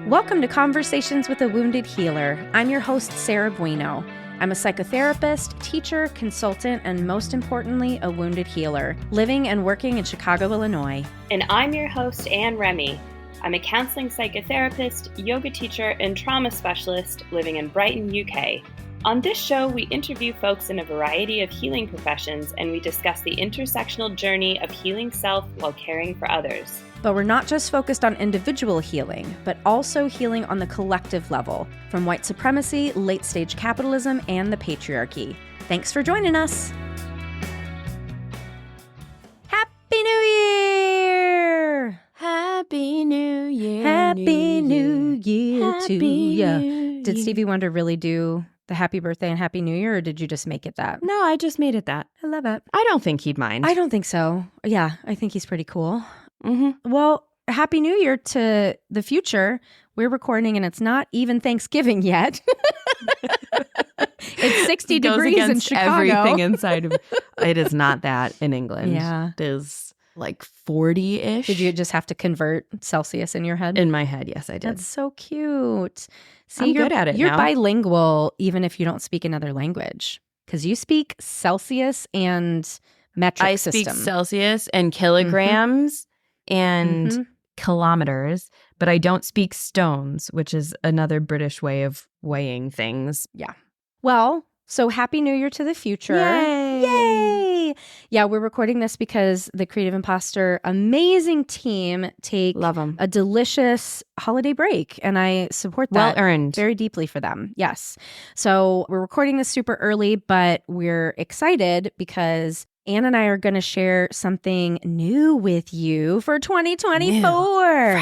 Welcome to Conversations with a Wounded Healer. I'm your host, Sarah Bueno. I'm a psychotherapist, teacher, consultant, and most importantly, a wounded healer, living and working in Chicago, Illinois. And I'm your host, Anne Remy. I'm a counseling psychotherapist, yoga teacher, and trauma specialist living in Brighton, UK. On this show, we interview folks in a variety of healing professions, and we discuss the intersectional journey of healing self while caring for others. But we're not just focused on individual healing, but also healing on the collective level, from white supremacy, late-stage capitalism, and the patriarchy. Thanks for joining us. Happy New Year! Happy New Year. Happy New Year to Happy ya. New Did Year. Stevie Wonder really do the Happy Birthday and Happy New Year, or did you just make it that? No, I just made it that. I love it. I don't think he'd mind. I don't think so. Yeah, I think he's pretty cool. Mm-hmm. Well, Happy New Year to the future. We're recording and it's not even Thanksgiving yet. It's 60 Goes degrees in against Chicago. everything inside of it. Is not that in England. Yeah. It is like 40-ish. Did you just have to convert Celsius in your head? In my head, yes, I did. That's so cute. See, I'm you're good at it You're now. bilingual even if you don't speak another language because you speak Celsius and metric I system. speak Celsius and kilograms and Mhm. kilometers, but I don't speak stones, which is another British way of weighing things. Well, so Happy New Year to the future. Yay! Yay! Yeah, we're recording this because the Creative Imposter amazing team take Love them. a delicious holiday break, and I support Well that earned. very deeply for them. Yes. So we're recording this super early, but we're excited because Anne and I are going to share something new with you for 2024.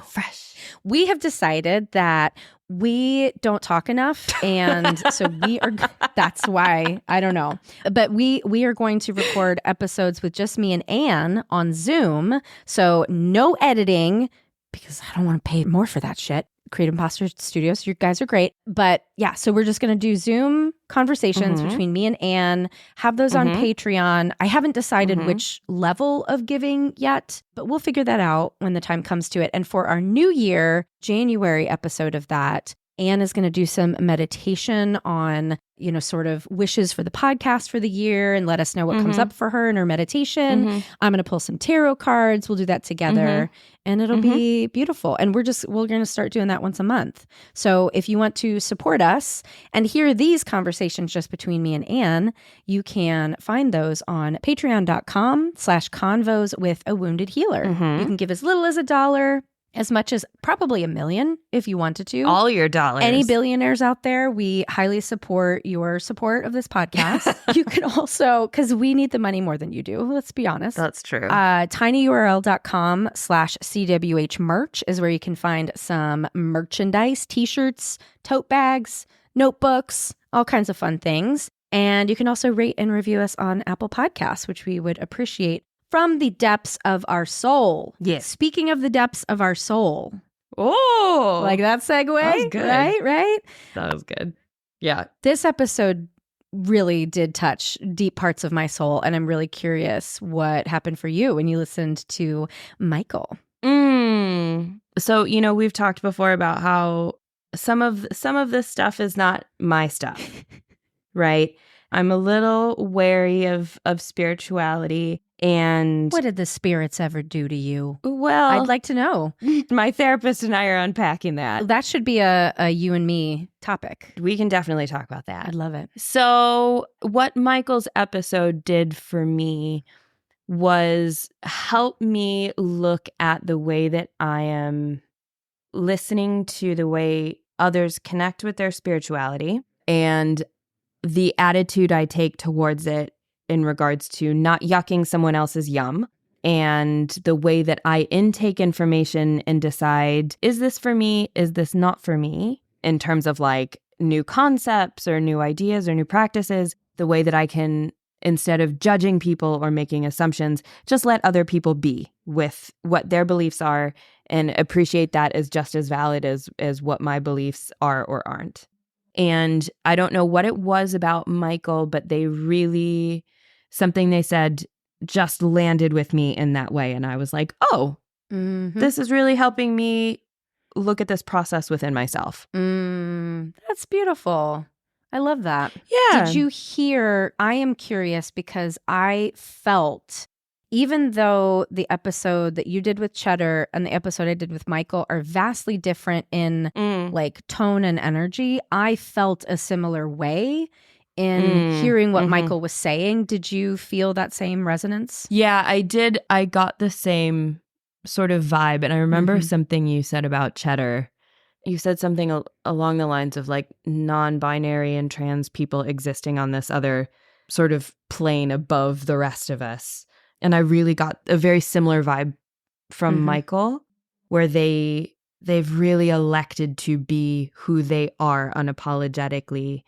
Fresh. We have decided that we don't talk enough, and so we are. That's why I don't know, but we are going to record episodes with just me and Anne on Zoom. So no editing because I don't want to pay more for that shit. Creative Imposter Studios, you guys are great, but yeah. So we're just going to do Zoom conversations between me and Anne. Have those on Patreon. I haven't decided which level of giving yet, but we'll figure that out when the time comes to it. And for our New Year, January episode of that, Anne is going to do some meditation on, sort of wishes for the podcast for the year and let us know what comes up for her in her meditation. I'm going to pull some tarot cards. We'll do that together and it'll be beautiful. And we're going to start doing that once a month. So if you want to support us and hear these conversations just between me and Anne, you can find those on patreon.com/convos with a wounded healer. You can give as little as $1, as much as probably $1 million if you wanted to. All your dollars. Any billionaires out there, we highly support your support of this podcast. You can also, because we need the money more than you do, let's be honest. That's true. tinyurl.com/CWH merch is where you can find some merchandise, t-shirts, tote bags, notebooks, all kinds of fun things. And you can also rate and review us on Apple Podcasts, which we would appreciate. From the depths of our soul. Yes. Speaking of the depths of our soul. Oh. Like that segue? That was good. Right? That was good. Yeah. This episode really did touch deep parts of my soul, and I'm really curious what happened for you when you listened to Michael. So, we've talked before about how some of this stuff is not my stuff, right? I'm a little wary of spirituality. And What did the spirits ever do to you? well, I'd like to know. my therapist and I are unpacking that. That should be a you and me topic. We can definitely talk about that. I'd love it. So what Michael's episode did for me was help me look at the way that I am listening to the way others connect with their spirituality and the attitude I take towards it in regards to not yucking someone else's yum, and the way that I intake information and decide, is this for me? Is this not for me? In terms of like new concepts or new ideas or new practices, the way that I can, instead of judging people or making assumptions, just let other people be with what their beliefs are and appreciate that as just as valid as what my beliefs are or aren't. And I don't know what it was about Michael, but something they said just landed with me in that way. And I was like, oh, this is really helping me look at this process within myself. That's beautiful. I love that. Yeah. Did you hear? I am curious because I felt, even though the episode that you did with Cheddar and the episode I did with Michael are vastly different in like tone and energy, I felt a similar way in hearing what Michael was saying. Did you feel that same resonance? Yeah, I did. I got the same sort of vibe. And I remember something you said about Cheddar. You said something along the lines of like non-binary and trans people existing on this other sort of plane above the rest of us. And I really got a very similar vibe from Michael, where they've really elected to be who they are unapologetically.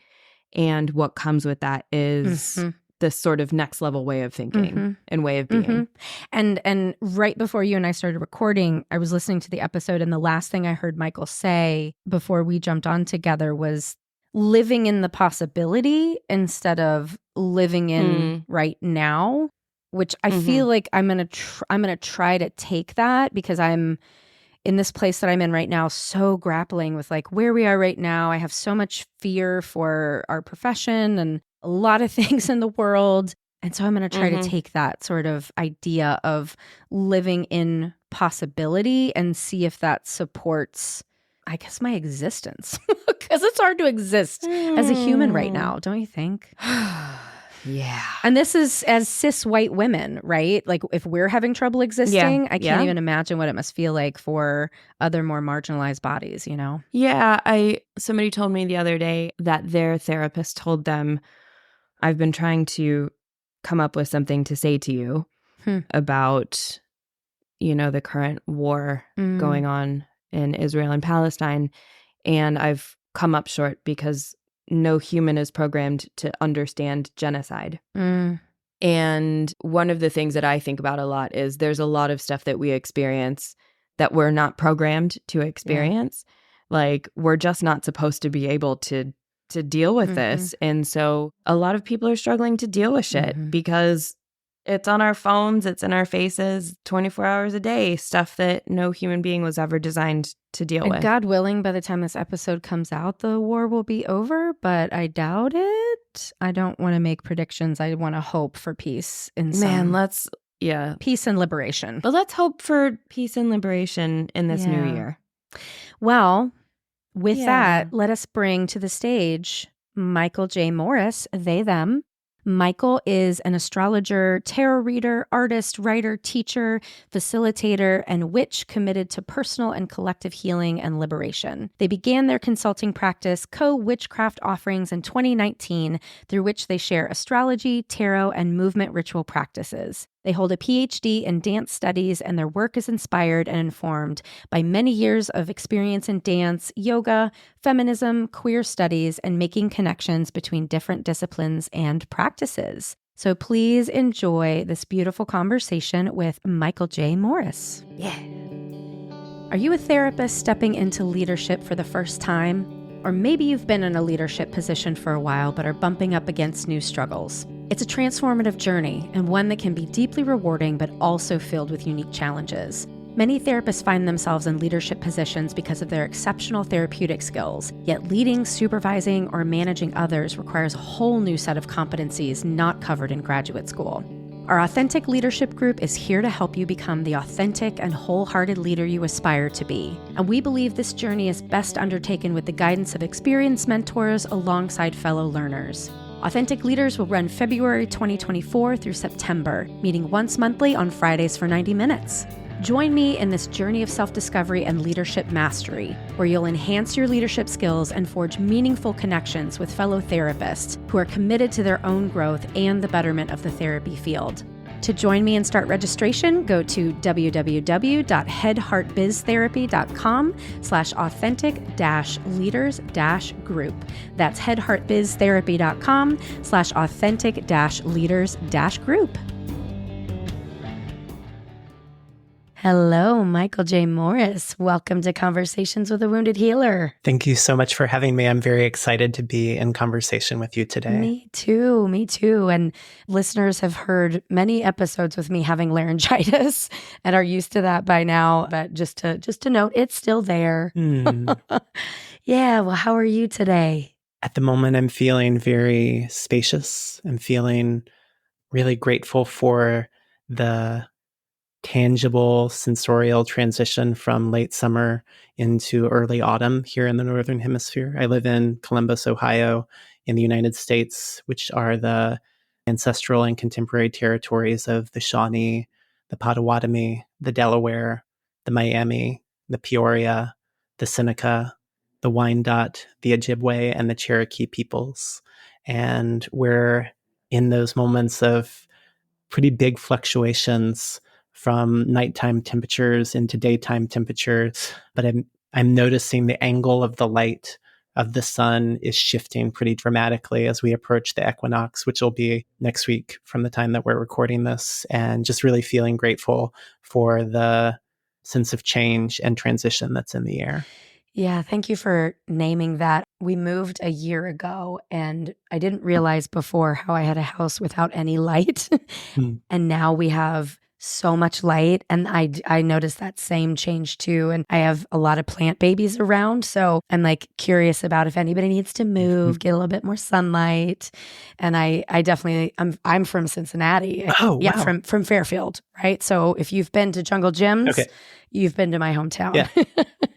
And what comes with that is this sort of next level way of thinking and way of being. And right before you and I started recording, I was listening to the episode, and the last thing I heard Michael say before we jumped on together was living in the possibility instead of living in right now, which I feel like I'm gonna try to take that, because I'm in this place that I'm in right now, so grappling with like where we are right now. I have so much fear for our profession and a lot of things in the world. And so I'm going to try to take that sort of idea of living in possibility and see if that supports, I guess, my existence. Because it's hard to exist as a human right now, don't you think? Yeah. And this is as cis white women, right? Like if we're having trouble existing, I can't even imagine what it must feel like for other more marginalized bodies, you know? Yeah. Somebody told me the other day that their therapist told them, I've been trying to come up with something to say to you about, you know, the current war going on in Israel and Palestine. And I've come up short because no human is programmed to understand genocide. And one of the things that I think about a lot is there's a lot of stuff that we experience that we're not programmed to experience. Like, we're just not supposed to be able to deal with this. And so a lot of people are struggling to deal with shit because it's on our phones, it's in our faces 24 hours a day, stuff that no human being was ever designed to deal with. God willing, by the time this episode comes out, the war will be over, but I doubt it. I don't want to make predictions. I want to hope for peace in peace and liberation. But let's hope for peace and liberation in this new year. Well, with that, let us bring to the stage Michael J. Morris, they, them. Michael is an astrologer, tarot reader, artist, writer, teacher, facilitator, and witch committed to personal and collective healing and liberation. They began their consulting practice, Co-Witchcraft Offerings, in 2019, through which they share astrology, tarot, and movement ritual practices. They hold a Ph.D. in dance studies, and their work is inspired and informed by many years of experience in dance, yoga, feminism, queer studies, and making connections between different disciplines and practices. So please enjoy this beautiful conversation with Michael J. Morris. Yeah. Are you a therapist stepping into leadership for the first time? Or maybe you've been in a leadership position for a while but are bumping up against new struggles. It's a transformative journey, and one that can be deeply rewarding but also filled with unique challenges. Many therapists find themselves in leadership positions because of their exceptional therapeutic skills, yet leading, supervising, or managing others requires a whole new set of competencies not covered in graduate school. Our Authentic Leadership Group is here to help you become the authentic and wholehearted leader you aspire to be. And we believe this journey is best undertaken with the guidance of experienced mentors alongside fellow learners. Authentic Leaders will run February 2024 through September, meeting once monthly on Fridays for 90 minutes. Join me in this journey of self-discovery and leadership mastery, where you'll enhance your leadership skills and forge meaningful connections with fellow therapists who are committed to their own growth and the betterment of the therapy field. To join me and start registration, go to www.headheartbiztherapy.com/authentic-leaders-group. That's headheartbiztherapy.com/authentic-leaders-group. Hello, Michael J. Morris. Welcome to Conversations with a Wounded Healer. Thank you so much for having me. I'm very excited to be in conversation with you today. Me too. Me too. And listeners have heard many episodes with me having laryngitis and are used to that by now. But just to note, it's still there. Yeah. Well, how are you today? At the moment, I'm feeling very spacious. I'm feeling really grateful for the tangible sensorial transition from late summer into early autumn here in the Northern Hemisphere. I live in Columbus, Ohio, in the United States, which are the ancestral and contemporary territories of the Chani, the Potawatomi, the Delaware, the Miami, the Peoria, the Seneca, the Wyandot, the Ojibwe, and the Cherokee peoples. And we're in those moments of pretty big fluctuations from nighttime temperatures into daytime temperatures. But I'm noticing the angle of the light of the sun is shifting pretty dramatically as we approach the equinox, which will be next week from the time that we're recording this, and just really feeling grateful for the sense of change and transition that's in the air. Yeah, thank you for naming that. We moved a year ago and I didn't realize before how I had a house without any light. And now we have so much light, and I noticed that same change too. And I have a lot of plant babies around, so I'm like curious about if anybody needs to move, get a little bit more sunlight. And I definitely I'm from Cincinnati. Oh, yeah, wow. from Fairfield, right? So if you've been to Jungle Gyms, Okay. You've been to my hometown. Yeah.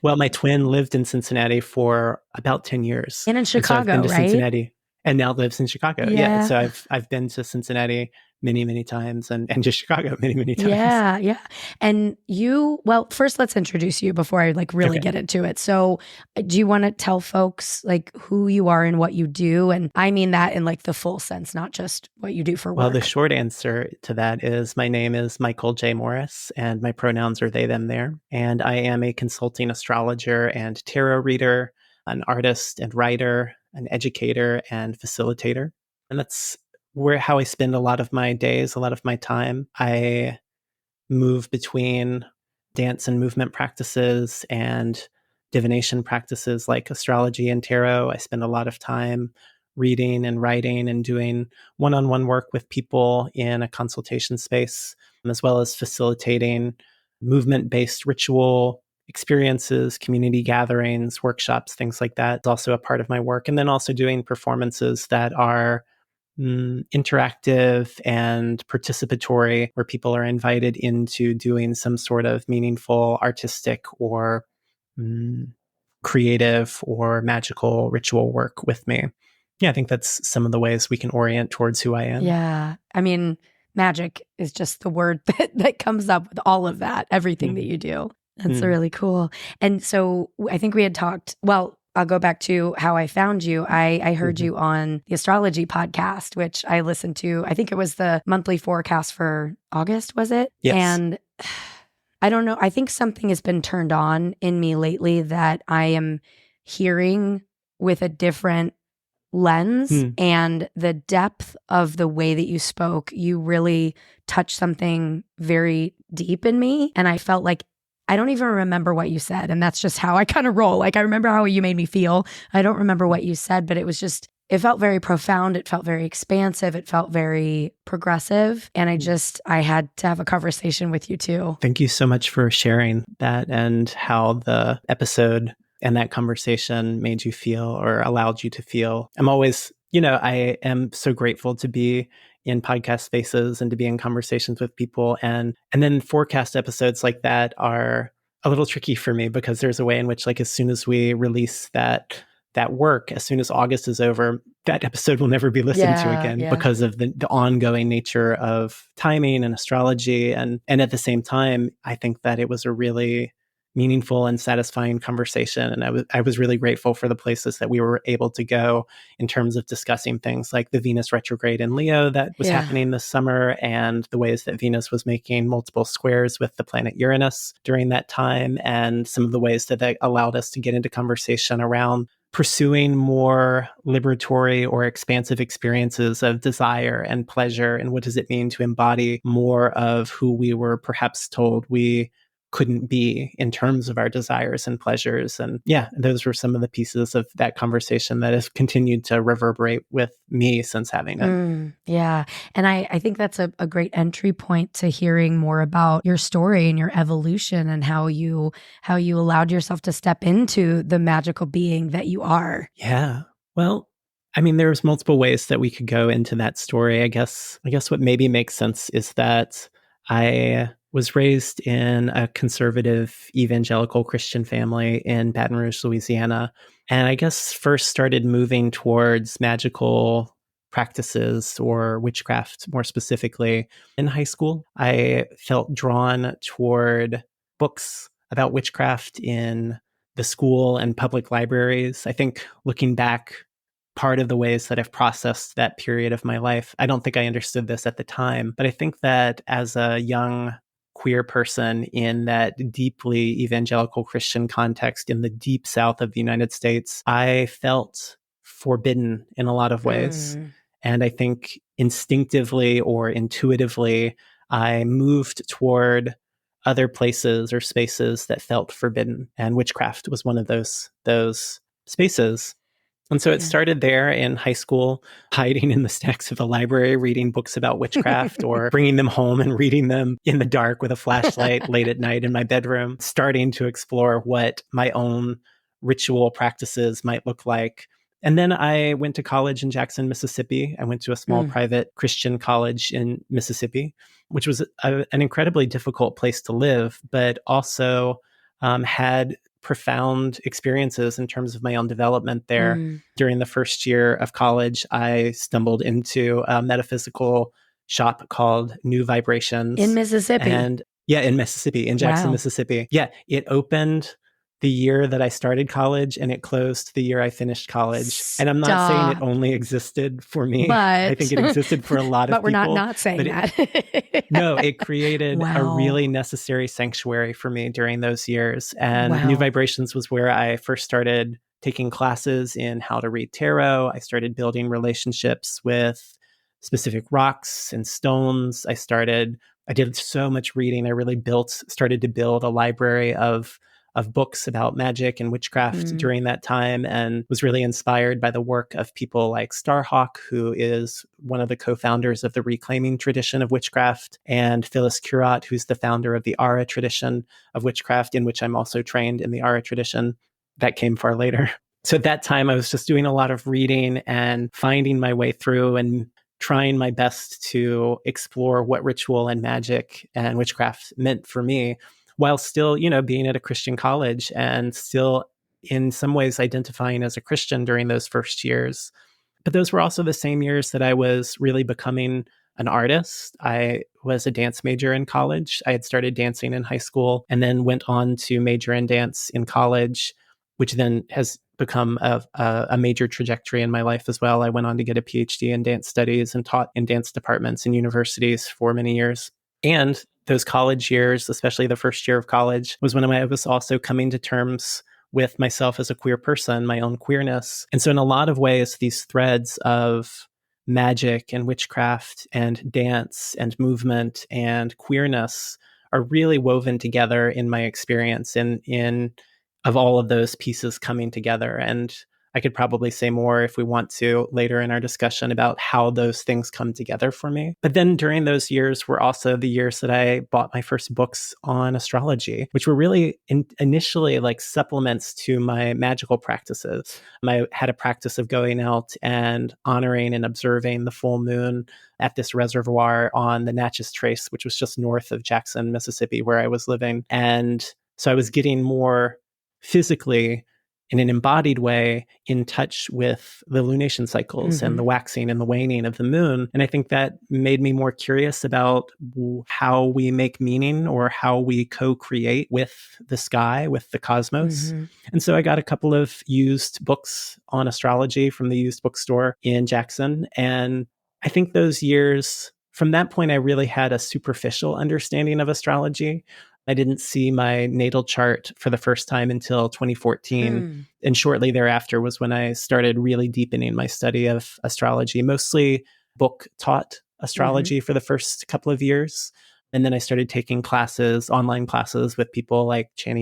Well, my twin lived in Cincinnati for about 10 years. And in Chicago, so I've been to right? Cincinnati and now lives in Chicago. Yeah. So I've been to Cincinnati many, many times and to Chicago many, many times. Yeah. And well, first let's introduce you before I really get into it. So do you want to tell folks who you are and what you do? And I mean that in the full sense, not just what you do for work. Well, the short answer to that is my name is Michael J. Morris and my pronouns are they, them, there. And I am a consulting astrologer and tarot reader, an artist and writer, an educator and facilitator. And that's how I spend a lot of my days, a lot of my time. I move between dance and movement practices and divination practices like astrology and tarot. I spend a lot of time reading and writing and doing one-on-one work with people in a consultation space, as well as facilitating movement-based ritual experiences, community gatherings, workshops, things like that. It's also a part of my work. And then also doing performances that are interactive and participatory, where people are invited into doing some sort of meaningful, artistic, or creative or magical ritual work with me. Yeah, I think that's some of the ways we can orient towards who I am. Yeah. I mean, magic is just the word that comes up with all of that, everything that you do. That's really cool. And so I think we had talked, well, I'll go back to how I found you. I heard you on the astrology podcast, which I listened to. I think it was the monthly forecast for August, was it? Yes. And I don't know. I think something has been turned on in me lately that I am hearing with a different lens, and the depth of the way that you spoke, you really touched something very deep in me. And I felt like I don't even remember what you said. And that's just how I kind of roll. I remember how you made me feel. I don't remember what you said, but it felt very profound. It felt very expansive. It felt very progressive. And I had to have a conversation with you too. Thank you so much for sharing that and how the episode and that conversation made you feel or allowed you to feel. I'm always, I am so grateful to be in podcast spaces and to be in conversations with people. And then forecast episodes like that are a little tricky for me because there's a way in which as soon as we release that work, as soon as August is over, that episode will never be listened to again because of the ongoing nature of timing and astrology. And at the same time, I think that it was a really meaningful and satisfying conversation. And I was really grateful for the places that we were able to go in terms of discussing things like the Venus retrograde in Leo that was happening this summer, and the ways that Venus was making multiple squares with the planet Uranus during that time, and some of the ways that allowed us to get into conversation around pursuing more liberatory or expansive experiences of desire and pleasure, and what does it mean to embody more of who we were perhaps told we couldn't be in terms of our desires and pleasures. And yeah, those were some of the pieces of that conversation that has continued to reverberate with me since having it. Yeah. And I think that's a great entry point to hearing more about your story and your evolution and how you allowed yourself to step into the magical being that you are. Yeah. Well, I mean, there's multiple ways that we could go into that story. I guess what maybe makes sense is that I was raised in a conservative evangelical Christian family in Baton Rouge, Louisiana. And I guess first started moving towards magical practices or witchcraft more specifically in high school. I felt drawn toward books about witchcraft in the school and public libraries. I think looking back, part of the ways that I've processed that period of my life, I don't think I understood this at the time, but I think that as a young queer person in that deeply evangelical Christian context in the deep South of the United States, I felt forbidden in a lot of ways. And I think instinctively or intuitively, I moved toward other places or spaces that felt forbidden. And witchcraft was one of those spaces. And so it started there in high school, hiding in the stacks of the library, reading books about witchcraft or bringing them home and reading them in the dark with a flashlight late at night in my bedroom, starting to explore what my own ritual practices might look like. And then I went to college in Jackson, Mississippi. I went to a small private Christian college in Mississippi, which was an incredibly difficult place to live, but also had profound experiences in terms of my own development there. During the first year of college, I stumbled into a metaphysical shop called New Vibrations. In Mississippi. And yeah, in Mississippi, in Jackson, Mississippi. Yeah, it opened the year that I started college and it closed the year I finished college. And I'm not saying it only existed for me. But I think it existed for a lot of people. But we're not saying that. No, it created a really necessary sanctuary for me during those years. And New Vibrations was where I first started taking classes in how to read tarot. I started building relationships with specific rocks and stones. I did so much reading. I really started to build a library of books about magic and witchcraft during that time, and was really inspired by the work of people like Starhawk, who is one of the co-founders of the reclaiming tradition of witchcraft, and Phyllis Curott, who's the founder of the Ara tradition of witchcraft, in which I'm also trained in the Ara tradition. That came far later. So at that time, I was just doing a lot of reading and finding my way through and trying my best to explore what ritual and magic and witchcraft meant for me, while still, being at a Christian college and still in some ways identifying as a Christian during those first years. But those were also the same years that I was really becoming an artist. I was a dance major in college. I had started dancing in high school and then went on to major in dance in college, which then has become a major trajectory in my life as well. I went on to get a Ph.D. in dance studies and taught in dance departments in universities for many years. And those college years, especially the first year of college, was when I was also coming to terms with myself as a queer person, my own queerness. And so in a lot of ways, these threads of magic and witchcraft and dance and movement and queerness are really woven together in my experience in of all of those pieces coming together. And I could probably say more if we want to later in our discussion about how those things come together for me. But then during those years were also the years that I bought my first books on astrology, which were really initially like supplements to my magical practices. I had a practice of going out and honoring and observing the full moon at this reservoir on the Natchez Trace, which was just north of Jackson, Mississippi, where I was living. And so I was getting more physically, in an embodied way, in touch with the lunation cycles and the waxing and the waning of the moon. And I think that made me more curious about how we make meaning or how we co-create with the sky, with the cosmos. And so I got a couple of used books on astrology from the used bookstore in Jackson. And I think those years, from that point, I really had a superficial understanding of astrology. I didn't see my natal chart for the first time until 2014. And shortly thereafter was when I started really deepening my study of astrology, mostly book taught astrology for the first couple of years. And then I started taking classes, online classes with people like Chani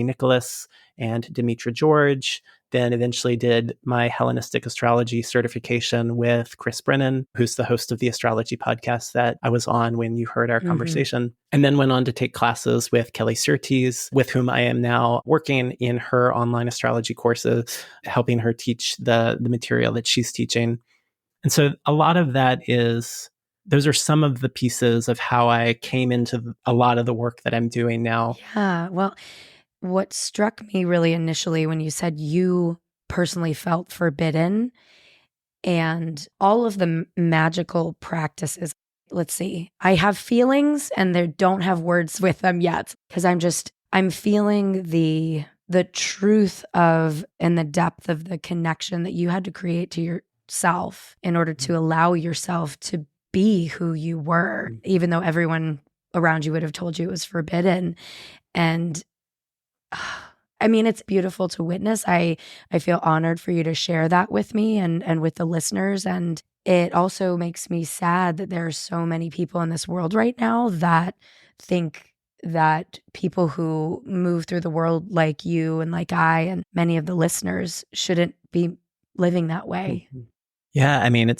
and Demetra George. Then eventually did my Hellenistic astrology certification with Chris Brennan, who's the host of the astrology podcast that I was on when you heard our conversation. And then went on to take classes with Kelly Surtees, with whom I am now working in her online astrology courses, helping her teach the material that she's teaching. And so a lot of that is, those are some of the pieces of how I came into a lot of the work that I'm doing now. Yeah. Well, what struck me really initially when you said you personally felt forbidden and all of the magical practices. Let's see. I have feelings and they don't have words with them yet because I'm feeling the truth of and the depth of the connection that you had to create to yourself in order to allow yourself to be who you were, even though everyone around you would have told you it was forbidden. And I mean, it's beautiful to witness. I feel honored for you to share that with me and with the listeners. And it also makes me sad that there are so many people in this world right now that think that people who move through the world like you and like I and many of the listeners shouldn't be living that way. Yeah, I mean,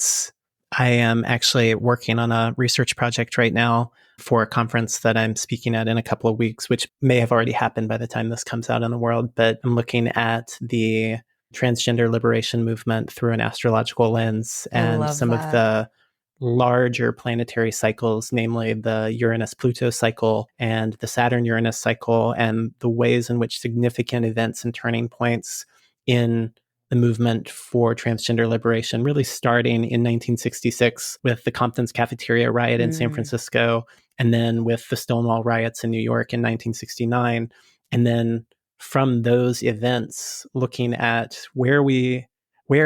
I am actually working on a research project right now for a conference that I'm speaking at in a couple of weeks, which may have already happened by the time this comes out in the world. But I'm looking at the transgender liberation movement through an astrological lens and some of the larger planetary cycles, namely the Uranus-Pluto cycle and the Saturn-Uranus cycle, and the ways in which significant events and turning points in the movement for transgender liberation, really starting in 1966 with the Compton's Cafeteria riot in San Francisco, and then with the Stonewall riots in New York in 1969. And then from those events, looking at where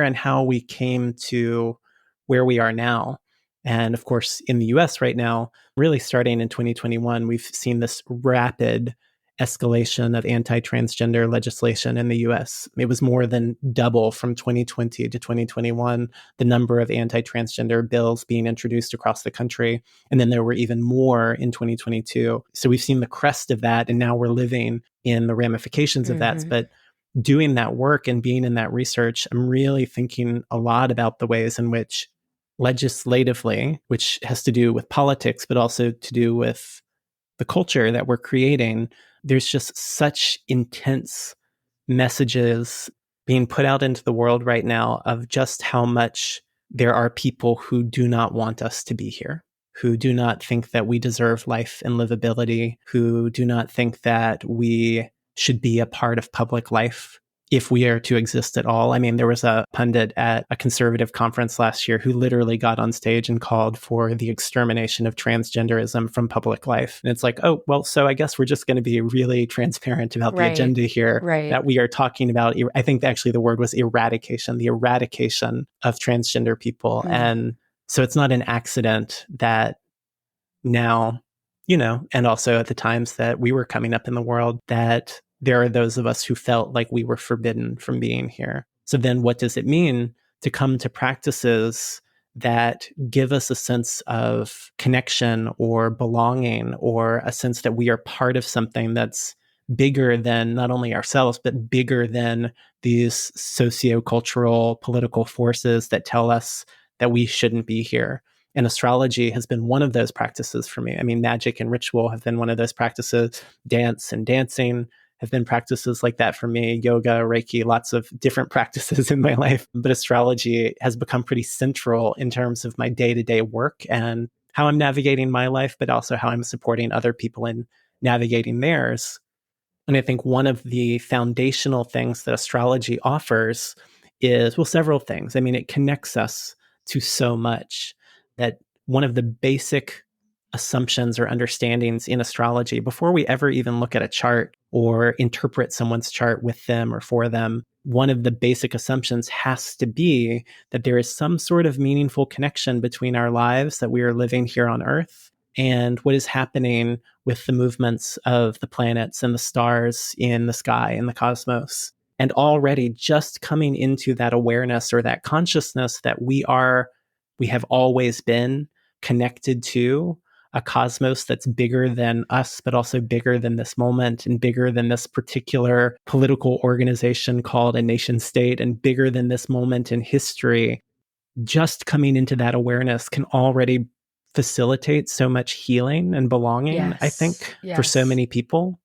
and how we came to where we are now. And of course, in the US right now, really starting in 2021, we've seen this rapid escalation of anti-transgender legislation in the US. It was more than double from 2020 to 2021, the number of anti-transgender bills being introduced across the country. And then there were even more in 2022. So we've seen the crest of that, and now we're living in the ramifications of that. But doing that work and being in that research, I'm really thinking a lot about the ways in which legislatively, which has to do with politics, but also to do with the culture that we're creating, there's just such intense messages being put out into the world right now of just how much there are people who do not want us to be here, who do not think that we deserve life and livability, who do not think that we should be a part of public life if we are to exist at all. I mean, there was a pundit at a conservative conference last year who literally got on stage and called for the extermination of transgenderism from public life. And it's like, oh, well, so I guess we're just going to be really transparent about the agenda here, that we are talking about. I think actually the word was eradication, the eradication of transgender people. And so it's not an accident that now, and also at the times that we were coming up in the world, that there are those of us who felt like we were forbidden from being here. So then what does it mean to come to practices that give us a sense of connection or belonging, or a sense that we are part of something that's bigger than not only ourselves, but bigger than these sociocultural political forces that tell us that we shouldn't be here? And astrology has been one of those practices for me. I mean, magic and ritual have been one of those practices. Dance and dancing have been practices like that for me. Yoga, Reiki, lots of different practices in my life. But astrology has become pretty central in terms of my day-to-day work and how I'm navigating my life, but also how I'm supporting other people in navigating theirs. And I think one of the foundational things that astrology offers is, well, several things. I mean, it connects us to so much. That one of the basic assumptions or understandings in astrology, before we ever even look at a chart or interpret someone's chart with them or for them, one of the basic assumptions has to be that there is some sort of meaningful connection between our lives that we are living here on Earth and what is happening with the movements of the planets and the stars in the sky and the cosmos. And already just coming into that awareness or that consciousness that we have always been connected to a cosmos that's bigger than us, but also bigger than this moment and bigger than this particular political organization called a nation state and bigger than this moment in history. Just coming into that awareness can already facilitate so much healing and belonging, I think, for so many people.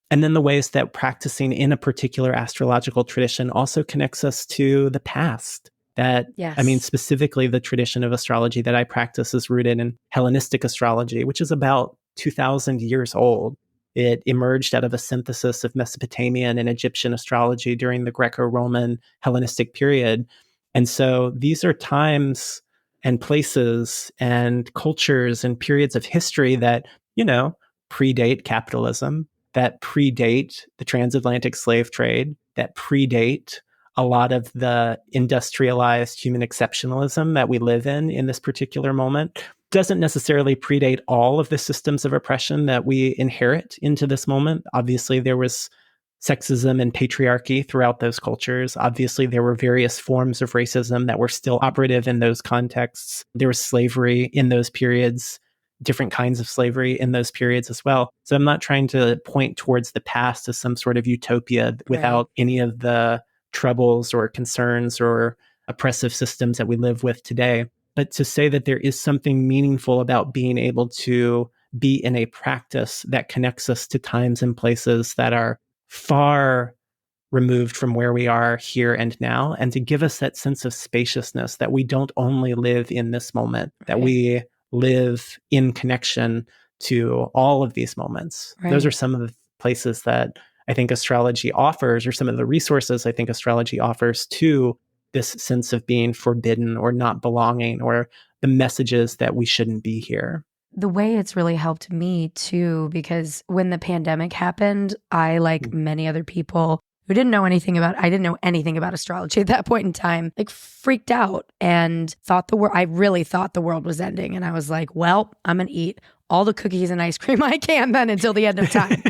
And then the ways that practicing in a particular astrological tradition also connects us to the past. That, I mean, specifically the tradition of astrology that I practice is rooted in Hellenistic astrology, which is about 2,000 years old. It emerged out of a synthesis of Mesopotamian and Egyptian astrology during the Greco-Roman Hellenistic period. And so these are times and places and cultures and periods of history that, you know, predate capitalism, that predate the transatlantic slave trade, that predate a lot of the industrialized human exceptionalism that we live in this particular moment. Doesn't necessarily predate all of the systems of oppression that we inherit into this moment. Obviously, there was sexism and patriarchy throughout those cultures. Obviously, there were various forms of racism that were still operative in those contexts. There was slavery in those periods, different kinds of slavery in those periods as well. So I'm not trying to point towards the past as some sort of utopia without any of the troubles or concerns or oppressive systems that we live with today. But to say that there is something meaningful about being able to be in a practice that connects us to times and places that are far removed from where we are here and now, and to give us that sense of spaciousness that we don't only live in this moment, that we live in connection to all of these moments. Those are some of the places that I think astrology offers, or some of the resources I think astrology offers to this sense of being forbidden or not belonging, or the messages that we shouldn't be here. The way it's really helped me too, because when the pandemic happened, I, like many other people who didn't know anything about, I didn't know anything about astrology at that point in time, like freaked out and thought I really thought the world was ending. And I was like, well, I'm going to eat all the cookies and ice cream I can then until the end of time.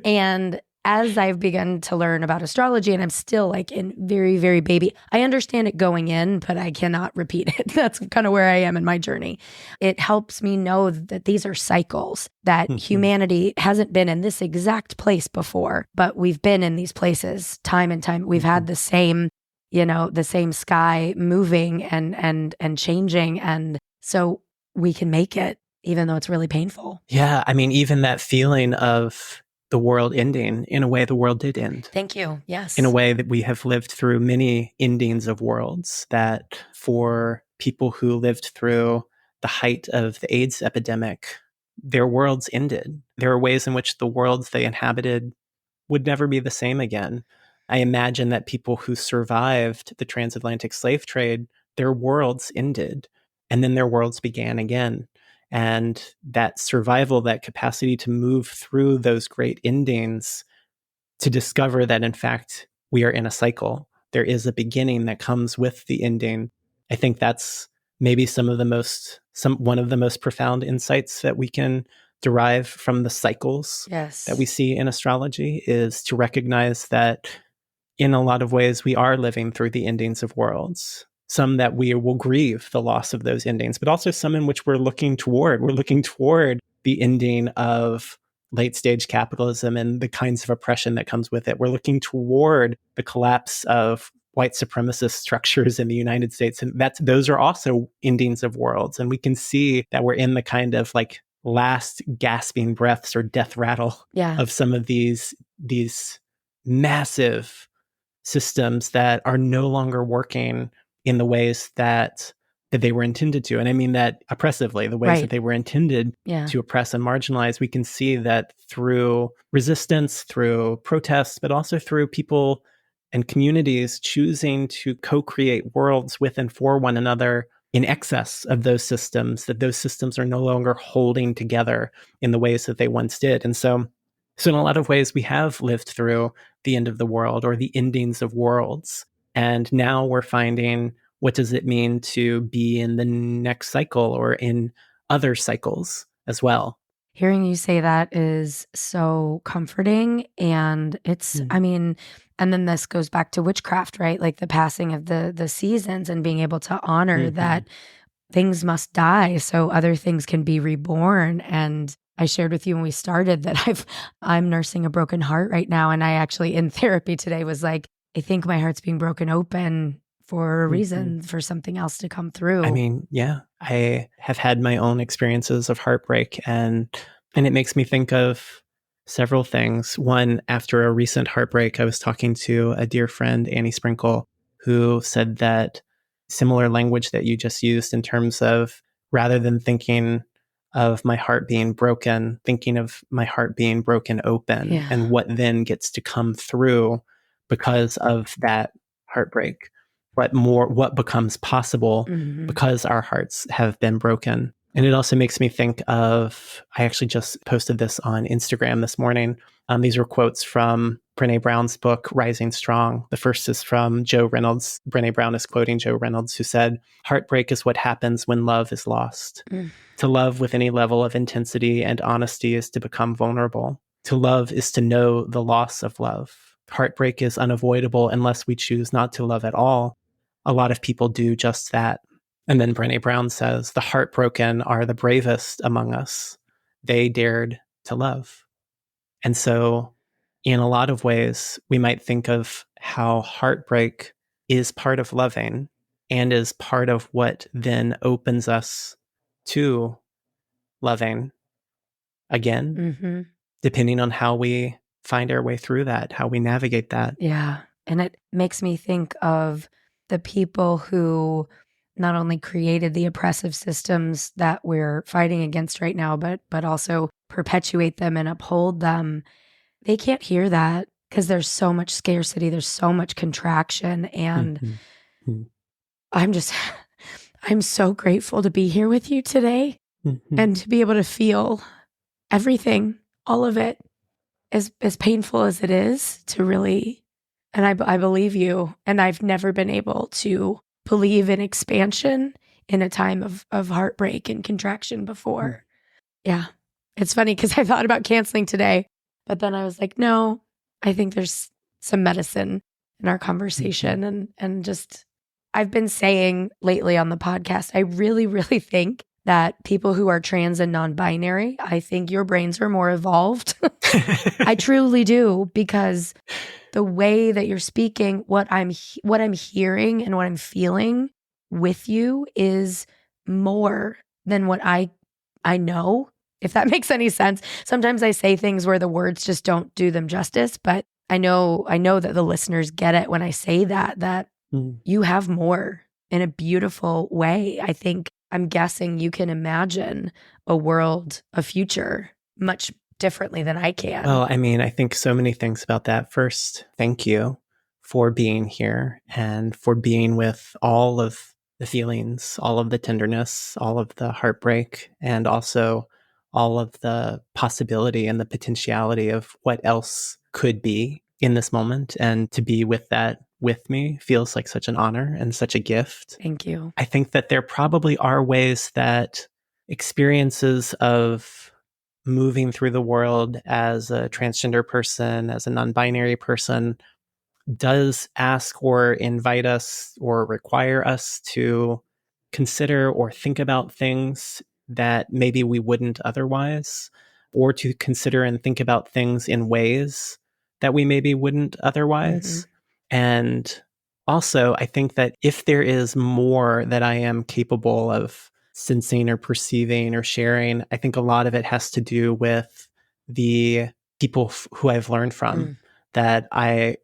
And as I've begun to learn about astrology, and I'm still like in very, very baby, I understand it going in, but I cannot repeat it. That's kind of where I am in my journey. It helps me know that these are cycles, that humanity hasn't been in this exact place before, but we've been in these places time and time. We've had the same, you know, the same sky moving and changing. And so we can make it, even though it's really painful. Yeah. I mean, even that feeling of the world ending, in a way the world did end. Thank you. Yes. In a way that we have lived through many endings of worlds, that for people who lived through the height of the AIDS epidemic, their worlds ended. There are ways in which the worlds they inhabited would never be the same again. I imagine that people who survived the transatlantic slave trade, their worlds ended, and then their worlds began again. And that survival, that capacity to move through those great endings, to discover that, in fact, we are in a cycle. There is a beginning that comes with the ending. I think that's maybe one of the most profound insights that we can derive from the cycles that we see in astrology, is to recognize that in a lot of ways we are living through the endings of worlds. Some that we will grieve the loss of those endings, but also some in which we're looking toward the ending of late stage capitalism and the kinds of oppression that comes with it. We're looking toward the collapse of white supremacist structures in the United States. And those are also endings of worlds. And we can see that we're in the kind of like last gasping breaths or death rattle of some of these massive systems that are no longer working in the ways that they were intended to. And I mean that oppressively, the ways that they were intended to oppress and marginalize. We can see that through resistance, through protests, but also through people and communities choosing to co-create worlds with and for one another in excess of those systems, that those systems are no longer holding together in the ways that they once did. And so in a lot of ways, we have lived through the end of the world, or the endings of worlds. And now we're finding, what does it mean to be in the next cycle or in other cycles as well? Hearing you say that is so comforting. And it's, I mean, and then this goes back to witchcraft, right? Like the passing of the seasons and being able to honor that things must die so other things can be reborn. And I shared with you when we started that I'm nursing a broken heart right now. And I actually in therapy today was like, I think my heart's being broken open for a reason, for something else to come through. I mean, yeah, I have had my own experiences of heartbreak, and it makes me think of several things. One, after a recent heartbreak, I was talking to a dear friend, Annie Sprinkle, who said that similar language that you just used in terms of rather than thinking of my heart being broken, thinking of my heart being broken open and what then gets to come through because of that heartbreak. What becomes possible because our hearts have been broken. And it also makes me think of, I actually just posted this on Instagram this morning. These were quotes from Brené Brown's book, Rising Strong. The first is from Joe Reynolds. Brené Brown is quoting Joe Reynolds, who said, "Heartbreak is what happens when love is lost. To love with any level of intensity and honesty is to become vulnerable. To love is to know the loss of love. Heartbreak is unavoidable unless we choose not to love at all. A lot of people do just that." And then Brené Brown says, "The heartbroken are the bravest among us. They dared to love." And so in a lot of ways, we might think of how heartbreak is part of loving and is part of what then opens us to loving again, depending on how we find our way through that, how we navigate that. Yeah. And it makes me think of the people who not only created the oppressive systems that we're fighting against right now, but also perpetuate them and uphold them. They can't hear that because there's so much scarcity, there's so much contraction. And I'm so grateful to be here with you today and to be able to feel everything, all of it, as painful as it is to really, and I believe you, and I've never been able to believe in expansion in a time of heartbreak and contraction before. Yeah. It's funny because I thought about canceling today, but then I was like, no, I think there's some medicine in our conversation. And just, I've been saying lately on the podcast, I really, really think that people who are trans and non-binary, I think your brains are more evolved. I truly do, because the way that you're speaking, what I'm hearing and what I'm feeling with you is more than what I know, if that makes any sense. Sometimes I say things where the words just don't do them justice, but I know that the listeners get it when I say that you have more in a beautiful way. I think, I'm guessing you can imagine a world, a future much differently than I can. Well, I mean, I think so many things about that. First, thank you for being here and for being with all of the feelings, all of the tenderness, all of the heartbreak, and also all of the possibility and the potentiality of what else could be in this moment. And to be with that with me feels like such an honor and such a gift. Thank you. I think that there probably are ways that experiences of moving through the world as a transgender person, as a non-binary person, does ask or invite us or require us to consider or think about things that maybe we wouldn't otherwise, or to consider and think about things in ways that we maybe wouldn't otherwise. And also, I think that if there is more that I am capable of sensing or perceiving or sharing, I think a lot of it has to do with the people who I've learned from. That I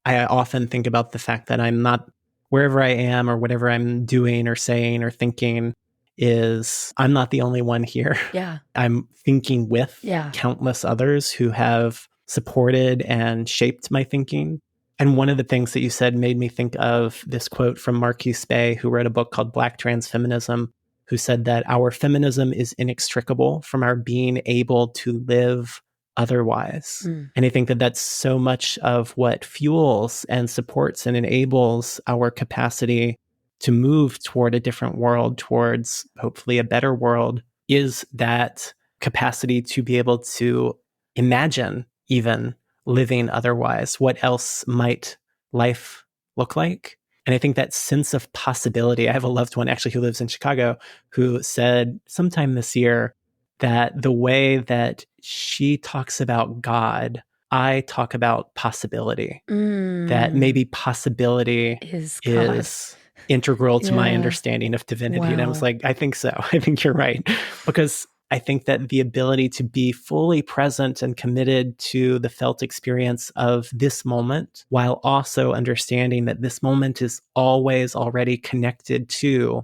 often think about the fact that I'm not, wherever I am or whatever I'm doing or saying or thinking, is I'm not the only one here. Yeah. I'm thinking with countless others who have supported and shaped my thinking. And one of the things that you said made me think of this quote from Marquis Spey, who wrote a book called Black Trans Feminism, who said that our feminism is inextricable from our being able to live otherwise. And I think that that's so much of what fuels and supports and enables our capacity to move toward a different world, towards hopefully a better world, is that capacity to be able to imagine even living otherwise. What else might life look like? And I think that sense of possibility, I have a loved one actually who lives in Chicago who said sometime this year that the way that she talks about God, I talk about possibility. That maybe possibility Is God. is integral to my Yeah. understanding of divinity. And I was Wow. like, I think so. I think you're right. Because I think that the ability to be fully present and committed to the felt experience of this moment, while also understanding that this moment is always already connected to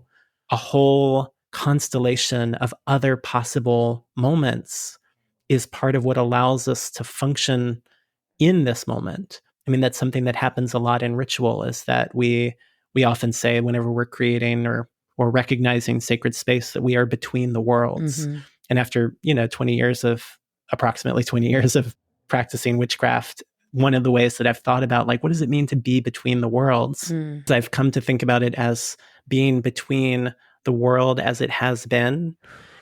a whole constellation of other possible moments, is part of what allows us to function in this moment. I mean, that's something that happens a lot in ritual, is that we often say whenever we're creating or recognizing sacred space that we are between the worlds. Mhm. And after, 20 years of approximately 20 years of practicing witchcraft, one of the ways that I've thought about, like, what does it mean to be between the worlds? Mm. I've come to think about it as being between the world as it has been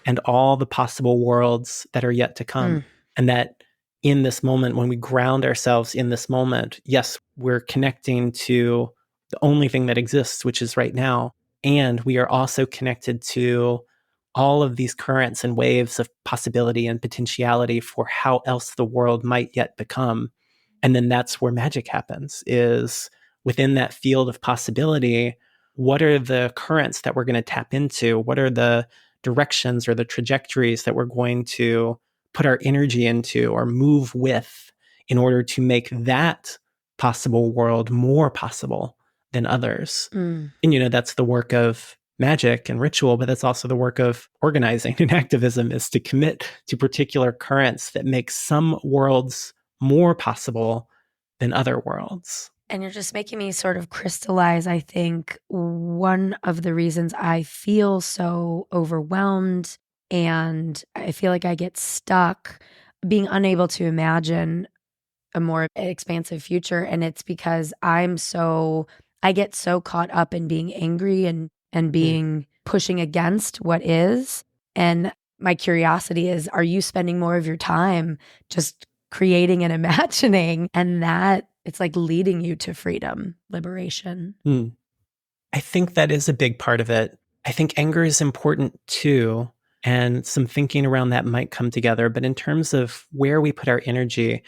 and all the possible worlds that are yet to come. And that in this moment, when we ground ourselves in this moment, yes, we're connecting to the only thing that exists, which is right now. And we are also connected to all of these currents and waves of possibility and potentiality for how else the world might yet become. And then that's where magic happens, is within that field of possibility, what are the currents that we're going to tap into? What are the directions or the trajectories that we're going to put our energy into or move with in order to make that possible world more possible than others? And, that's the work of magic and ritual, but that's also the work of organizing and activism, is to commit to particular currents that make some worlds more possible than other worlds. And you're just making me sort of crystallize, I think, one of the reasons I feel so overwhelmed and I feel like I get stuck being unable to imagine a more expansive future. And it's because I get so caught up in being angry and being pushing against what is. And my curiosity is, are you spending more of your time just creating and imagining? And that it's like leading you to freedom, liberation. I think that is a big part of it. I think anger is important too. And some thinking around that might come together. But in terms of where we put our energy,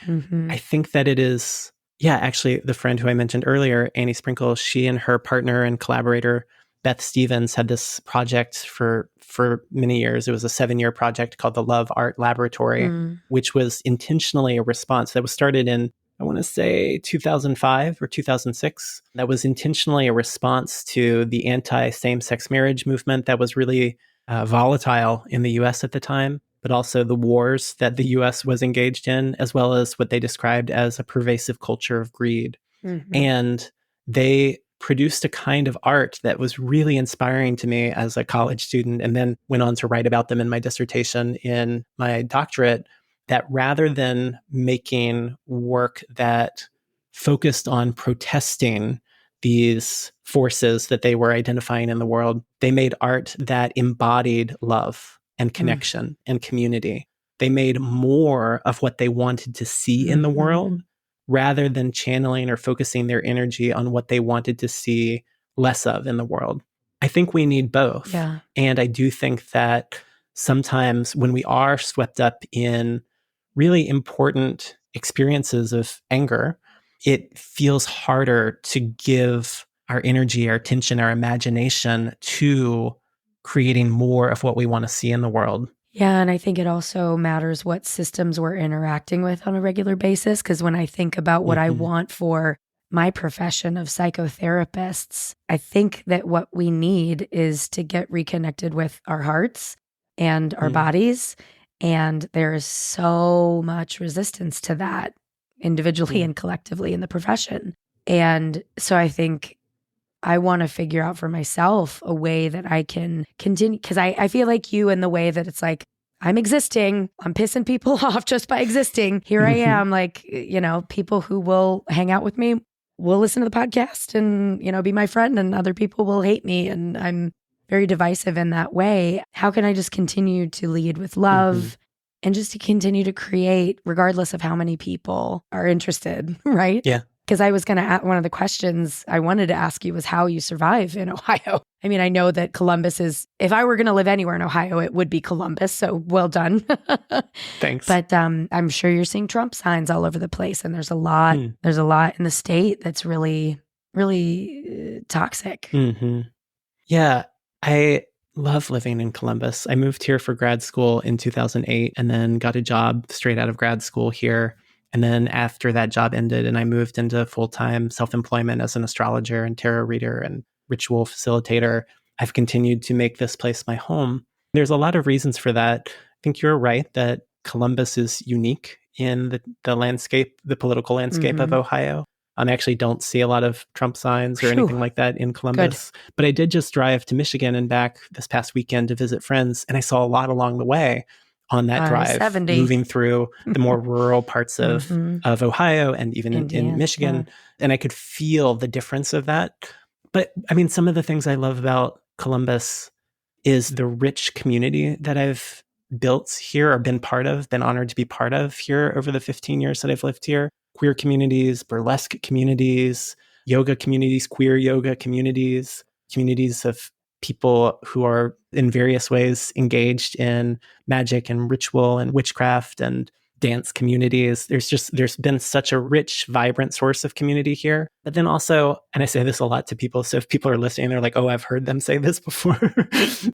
I think that it is, actually, the friend who I mentioned earlier, Annie Sprinkle, she and her partner and collaborator, Beth Stevens, had this project for many years. It was a 7-year project called the Love Art Laboratory, which was intentionally a response that was started in, I want to say, 2005 or 2006. That was intentionally a response to the anti-same-sex marriage movement that was really volatile in the US at the time, but also the wars that the US was engaged in, as well as what they described as a pervasive culture of greed. And they produced a kind of art that was really inspiring to me as a college student, and then went on to write about them in my dissertation in my doctorate, that rather than making work that focused on protesting these forces that they were identifying in the world, they made art that embodied love and connection and community. They made more of what they wanted to see in the world, rather than channeling or focusing their energy on what they wanted to see less of in the world. I think we need both. Yeah. And I do think that sometimes when we are swept up in really important experiences of anger, it feels harder to give our energy, our attention, our imagination to creating more of what we want to see in the world. Yeah, and I think it also matters what systems we're interacting with on a regular basis. Because when I think about what I want for my profession of psychotherapists, I think that what we need is to get reconnected with our hearts and our bodies. And there is so much resistance to that individually and collectively in the profession. And so I think I want to figure out for myself a way that I can continue, because I feel like you in the way that it's like, I'm existing, I'm pissing people off just by existing. Here I am, like, people who will hang out with me will listen to the podcast and, be my friend, and other people will hate me. And I'm very divisive in that way. How can I just continue to lead with love and just to continue to create regardless of how many people are interested, right? Yeah. Because I was going to, one of the questions I wanted to ask you was how you survive in Ohio. I mean, I know that Columbus is, if I were going to live anywhere in Ohio, it would be Columbus. So well done. Thanks. But I'm sure you're seeing Trump signs all over the place. And there's a lot in the state that's really, really toxic. Mm-hmm. Yeah, I love living in Columbus. I moved here for grad school in 2008 and then got a job straight out of grad school here. And then after that job ended and I moved into full-time self-employment as an astrologer and tarot reader and ritual facilitator, I've continued to make this place my home. There's a lot of reasons for that. I think you're right that Columbus is unique in the landscape, the political landscape of Ohio. I actually don't see a lot of Trump signs or anything like that in Columbus. Good. But I did just drive to Michigan and back this past weekend to visit friends. And I saw a lot along the way on that drive, moving through the more rural parts of Ohio and even in Michigan. Yeah. And I could feel the difference of that. But I mean, some of the things I love about Columbus is the rich community that I've built here or been honored to be part of here over the 15 years that I've lived here. Queer communities, burlesque communities, yoga communities, queer yoga communities, communities of people who are in various ways engaged in magic and ritual and witchcraft and dance communities. There's been such a rich, vibrant source of community here. But then also, and I say this a lot to people, so if people are listening, they're like, oh, I've heard them say this before.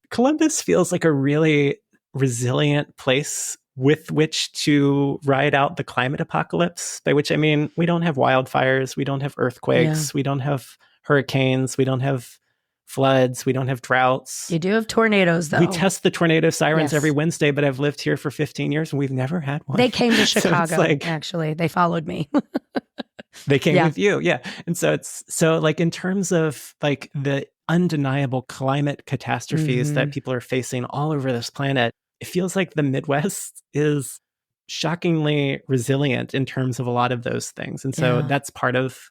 Columbus feels like a really resilient place with which to ride out the climate apocalypse, by which I mean, we don't have wildfires, we don't have earthquakes, we don't have hurricanes, we don't have floods, we don't have droughts. You do have tornadoes, though. We test the tornado sirens every Wednesday, but I've lived here for 15 years and we've never had one. They came to Chicago, actually. They followed me. They came with you, And so like in terms of like the undeniable climate catastrophes that people are facing all over this planet, it feels like the Midwest is shockingly resilient in terms of a lot of those things. And so that's part of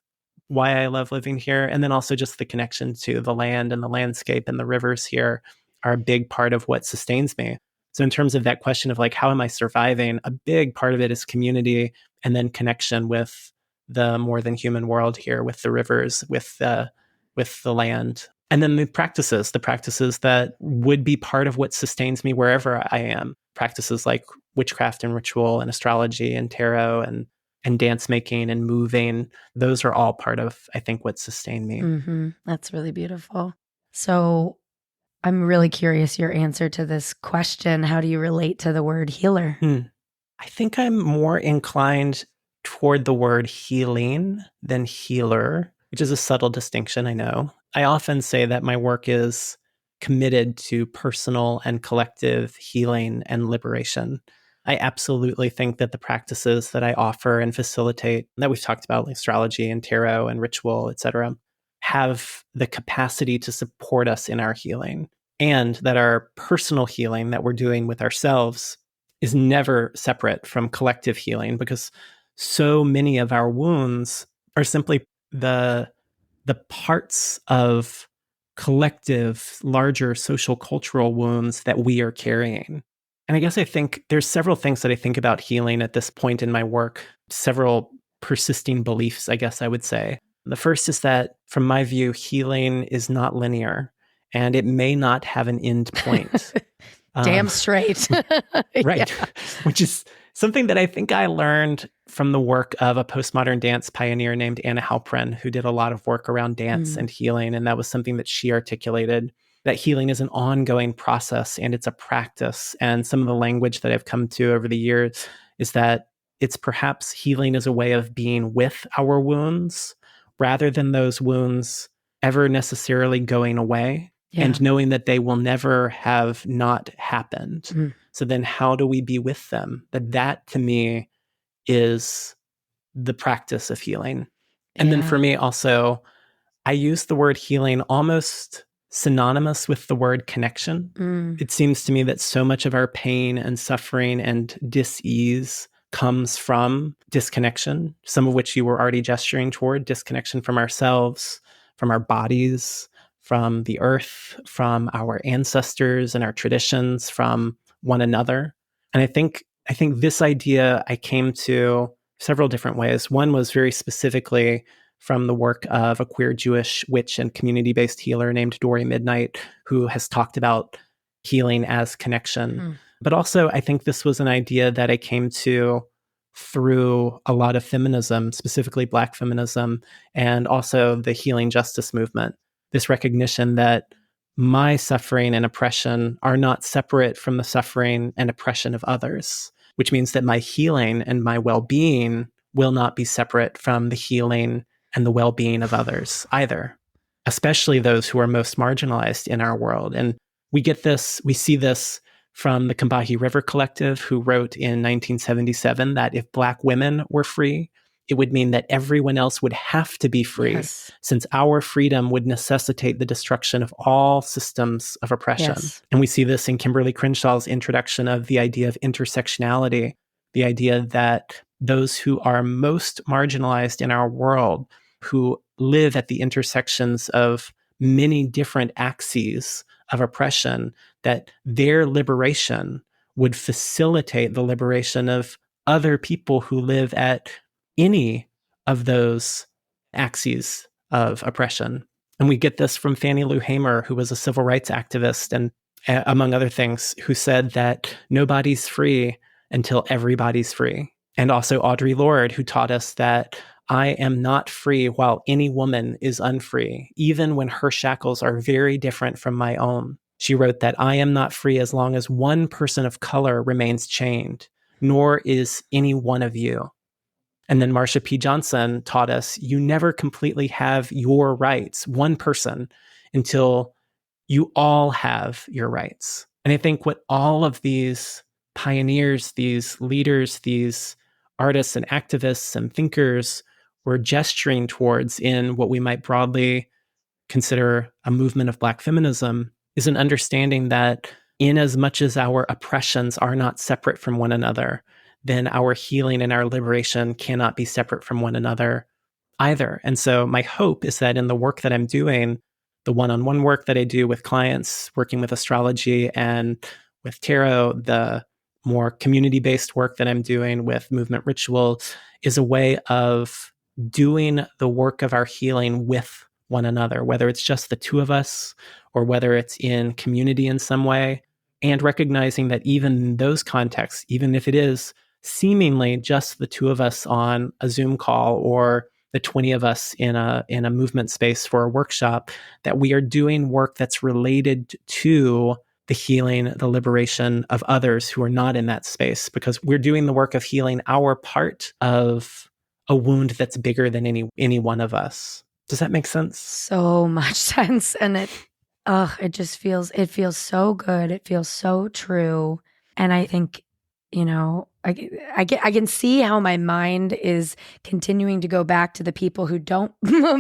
why I love living here. And then also just the connection to the land and the landscape and the rivers here are a big part of what sustains me. So in terms of that question of like, how am I surviving? A big part of it is community and then connection with the more than human world here, with the rivers, with the land. And then the practices that would be part of what sustains me wherever I am. Practices like witchcraft and ritual and astrology and tarot and dance making and moving. Those are all part of, I think, what sustained me. That's really beautiful. So I'm really curious your answer to this question. How do you relate to the word healer? I think I'm more inclined toward the word healing than healer, which is a subtle distinction, I know. I often say that my work is committed to personal and collective healing and liberation. I absolutely think that the practices that I offer and facilitate, that we've talked about, like astrology and tarot and ritual, etc., have the capacity to support us in our healing. And that our personal healing that we're doing with ourselves is never separate from collective healing, because so many of our wounds are simply the parts of collective, larger social cultural wounds that we are carrying. And I guess I think there's several things that I think about healing at this point in my work, several persisting beliefs, I guess I would say. The first is that, from my view, healing is not linear and it may not have an end point. Damn straight. Right. Which is something that I think I learned from the work of a postmodern dance pioneer named Anna Halprin, who did a lot of work around dance and healing. And that was something that she articulated, that healing is an ongoing process and it's a practice. And some of the language that I've come to over the years is that it's perhaps healing as a way of being with our wounds rather than those wounds ever necessarily going away. And knowing that they will never have not happened. So then how do we be with them? That to me is the practice of healing. And then for me also, I use the word healing almost synonymous with the word connection. It seems to me that so much of our pain and suffering and dis-ease comes from disconnection, some of which you were already gesturing toward, disconnection from ourselves, from our bodies, from the earth, from our ancestors and our traditions, from one another. And I think this idea I came to several different ways. One was very specifically from the work of a queer Jewish witch and community-based healer named Dory Midnight, who has talked about healing as connection. But also, I think this was an idea that I came to through a lot of feminism, specifically Black feminism, and also the healing justice movement. This recognition that my suffering and oppression are not separate from the suffering and oppression of others, which means that my healing and my well-being will not be separate from the healing and the well-being of others either, especially those who are most marginalized in our world. And we see this from the Combahee River Collective, who wrote in 1977 that if Black women were free, it would mean that everyone else would have to be free, since our freedom would necessitate the destruction of all systems of oppression. And we see this in Kimberly Crenshaw's introduction of the idea of intersectionality, the idea that those who are most marginalized in our world, who live at the intersections of many different axes of oppression, that their liberation would facilitate the liberation of other people who live at any of those axes of oppression. And we get this from Fannie Lou Hamer, who was a civil rights activist, and among other things, who said that nobody's free until everybody's free. And also Audre Lorde, who taught us that I am not free while any woman is unfree, even when her shackles are very different from my own. She wrote that I am not free as long as one person of color remains chained, nor is any one of you. And then Marsha P. Johnson taught us, you never completely have your rights, one person, until you all have your rights. And I think what all of these pioneers, these leaders, these artists and activists and thinkers were gesturing towards in what we might broadly consider a movement of Black feminism is an understanding that in as much as our oppressions are not separate from one another, then our healing and our liberation cannot be separate from one another either. And so my hope is that in the work that I'm doing, the one-on-one work that I do with clients, working with astrology and with tarot, the more community-based work that I'm doing with movement ritual is a way of doing the work of our healing with one another, whether it's just the two of us or whether it's in community in some way, and recognizing that even in those contexts, even if it is seemingly just the two of us on a Zoom call or the 20 of us in a movement space for a workshop, that we are doing work that's related to the healing, the liberation of others who are not in that space, because we're doing the work of healing our part of a wound that's bigger than any one of us. Does that make sense? So much sense. And it just feels so good. It feels so true. And I think, I can see how my mind is continuing to go back to the people who don't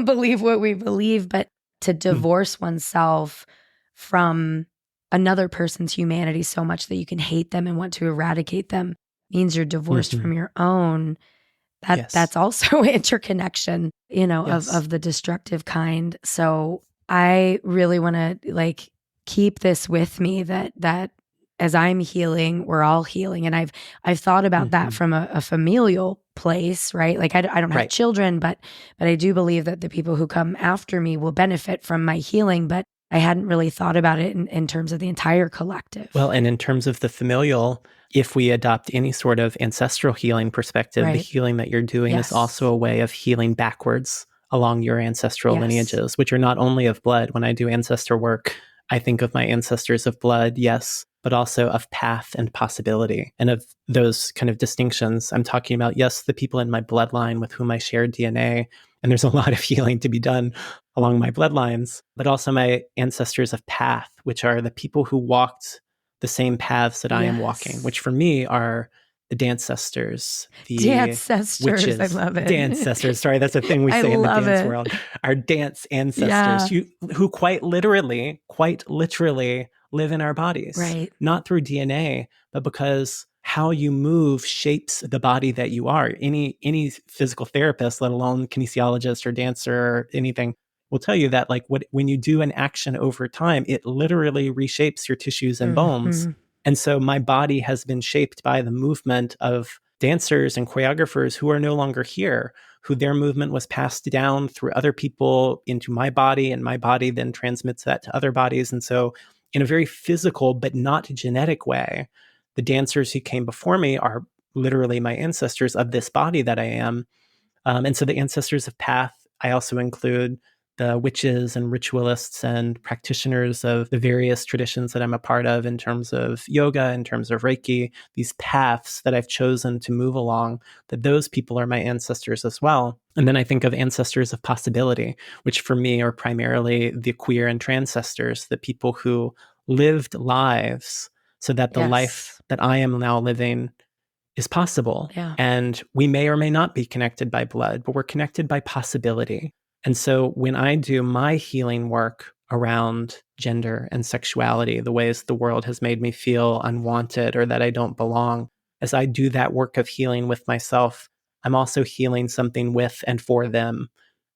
believe what we believe, but to divorce oneself from another person's humanity so much that you can hate them and want to eradicate them means you're divorced from your own. That's also interconnection, of the destructive kind. So I really want to keep this with me that as I'm healing, we're all healing. And I've thought about that from a familial place, right? Like I don't have children, but I do believe that the people who come after me will benefit from my healing. But I hadn't really thought about it in terms of the entire collective. Well, and in terms of the familial, if we adopt any sort of ancestral healing perspective, the healing that you're doing is also a way of healing backwards along your ancestral lineages, which are not only of blood. When I do ancestor work, I think of my ancestors of blood, yes, but also of path and possibility. And of those kind of distinctions, I'm talking about, yes, the people in my bloodline with whom I share DNA, and there's a lot of healing to be done along my bloodlines, but also my ancestors of path, which are the people who walked the same paths that I am walking, which for me are the dancestors, the witches. I love it. Dancestors. Sorry, that's a thing we say in the dance world. Our dance ancestors, who quite literally live in our bodies, not through DNA, but because how you move shapes the body that you are. Any physical therapist, let alone kinesiologist or dancer or anything, will tell you that when you do an action over time, it literally reshapes your tissues and bones. And so my body has been shaped by the movement of dancers and choreographers who are no longer here, who their movement was passed down through other people into my body, and my body then transmits that to other bodies. And so in a very physical but not genetic way, the dancers who came before me are literally my ancestors of this body that I am. And so the ancestors of path, I also include the witches and ritualists and practitioners of the various traditions that I'm a part of in terms of yoga, in terms of Reiki, these paths that I've chosen to move along, that those people are my ancestors as well. And then I think of ancestors of possibility, which for me are primarily the queer and transcestors, the people who lived lives so that the life that I am now living is possible. Yeah. And we may or may not be connected by blood, but we're connected by possibility. And so when I do my healing work around gender and sexuality, the ways the world has made me feel unwanted or that I don't belong, as I do that work of healing with myself, I'm also healing something with and for them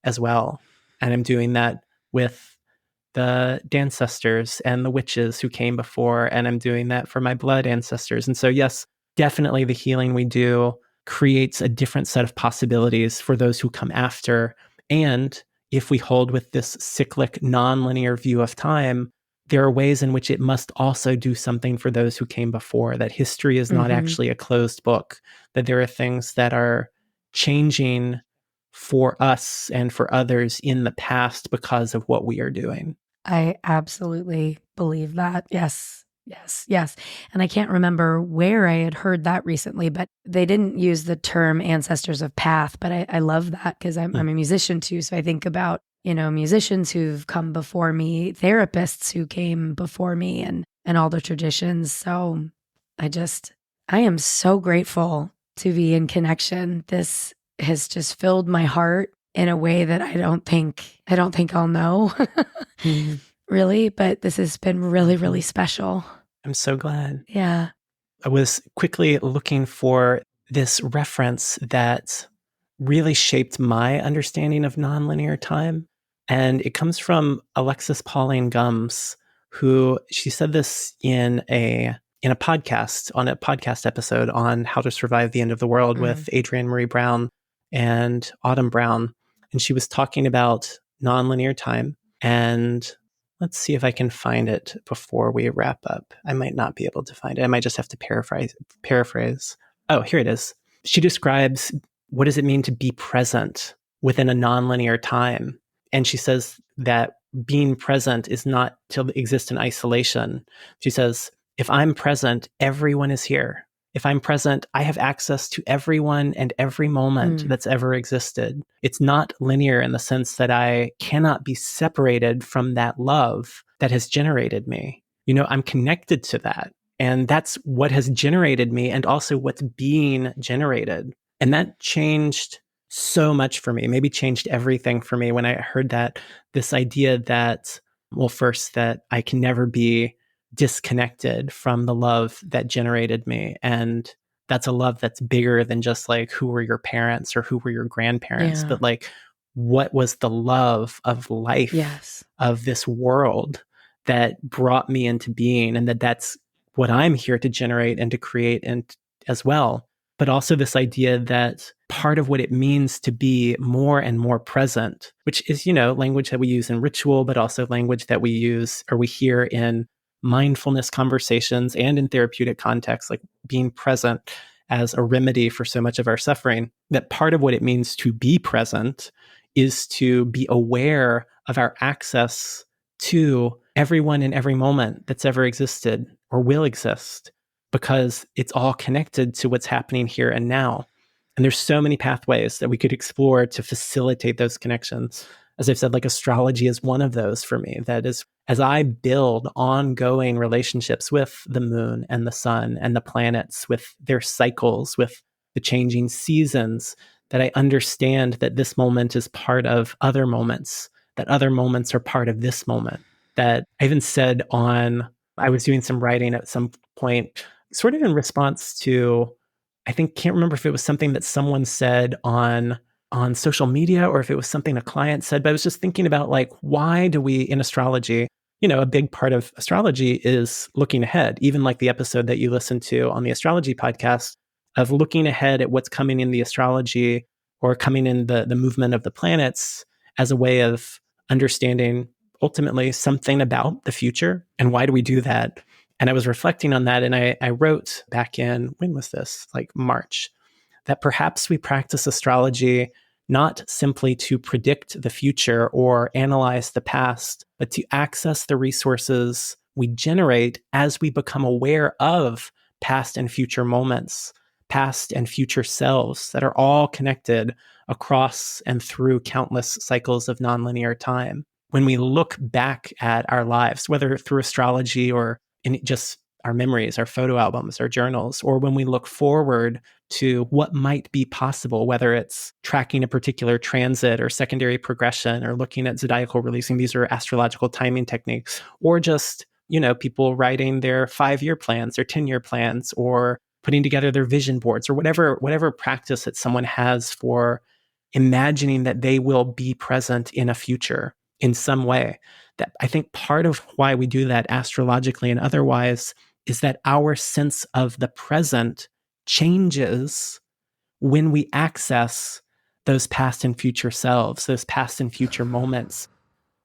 as well. And I'm doing that with the ancestors and the witches who came before, and I'm doing that for my blood ancestors. And so, yes, definitely the healing we do creates a different set of possibilities for those who come after. And if we hold with this cyclic, nonlinear view of time, there are ways in which it must also do something for those who came before, that history is not actually a closed book, that there are things that are changing for us and for others in the past because of what we are doing. I absolutely believe that. Yes. Yes. Yes. And I can't remember where I had heard that recently, but they didn't use the term ancestors of path. But I love that because I'm a musician too. So I think about, musicians who've come before me, therapists who came before me, and all the traditions. So I am so grateful to be in connection. This has just filled my heart in a way that I don't think I'll know. Really, but this has been really, really special. I'm so glad. Yeah. I was quickly looking for this reference that really shaped my understanding of nonlinear time. And it comes from Alexis Pauline Gumbs, who she said this in a podcast, on a podcast episode on how to survive the end of the world with Adrienne Marie Brown and Autumn Brown. And she was talking about nonlinear time. And let's see if I can find it before we wrap up. I might not be able to find it. I might just have to paraphrase. Oh, here it is. She describes what does it mean to be present within a nonlinear time. And she says that being present is not to exist in isolation. She says, if I'm present, everyone is here. If I'm present, I have access to everyone and every moment that's ever existed. It's not linear in the sense that I cannot be separated from that love that has generated me. I'm connected to that. And that's what has generated me and also what's being generated. And that changed so much for me, maybe changed everything for me when I heard that, this idea that, well, first, that I can never be disconnected from the love that generated me. And that's a love that's bigger than just like, who were your parents or who were your grandparents, but like, what was the love of life, of this world that brought me into being, and that's what I'm here to generate and to create and as well. But also this idea that part of what it means to be more and more present, which is, language that we use in ritual, but also language that we use or we hear in mindfulness conversations and in therapeutic contexts, like being present as a remedy for so much of our suffering, that part of what it means to be present is to be aware of our access to everyone in every moment that's ever existed or will exist, because it's all connected to what's happening here and now. And there's so many pathways that we could explore to facilitate those connections. As I've said, like astrology is one of those for me. That is, as I build ongoing relationships with the moon and the sun and the planets, with their cycles, with the changing seasons, that I understand that this moment is part of other moments, that other moments are part of this moment. That I even said I was doing some writing at some point, sort of in response to, can't remember if it was something that someone said on social media or if it was something a client said, but I was just thinking about like, why do we in astrology, a big part of astrology is looking ahead, even like the episode that you listened to on the astrology podcast, of looking ahead at what's coming in the astrology or coming in the movement of the planets as a way of understanding ultimately something about the future. And why do we do that? And I was reflecting on that. And I wrote back in, when was this? Like March, that perhaps we practice astrology not simply to predict the future or analyze the past, but to access the resources we generate as we become aware of past and future moments, past and future selves that are all connected across and through countless cycles of nonlinear time. When we look back at our lives, whether through astrology or in just our memories, our photo albums, our journals, or when we look forward to what might be possible, whether it's tracking a particular transit or secondary progression or looking at zodiacal releasing, these are astrological timing techniques, or just, people writing their 5-year plans or 10-year plans or putting together their vision boards or whatever practice that someone has for imagining that they will be present in a future in some way. That I think part of why we do that astrologically and otherwise is that our sense of the present changes when we access those past and future selves, those past and future moments,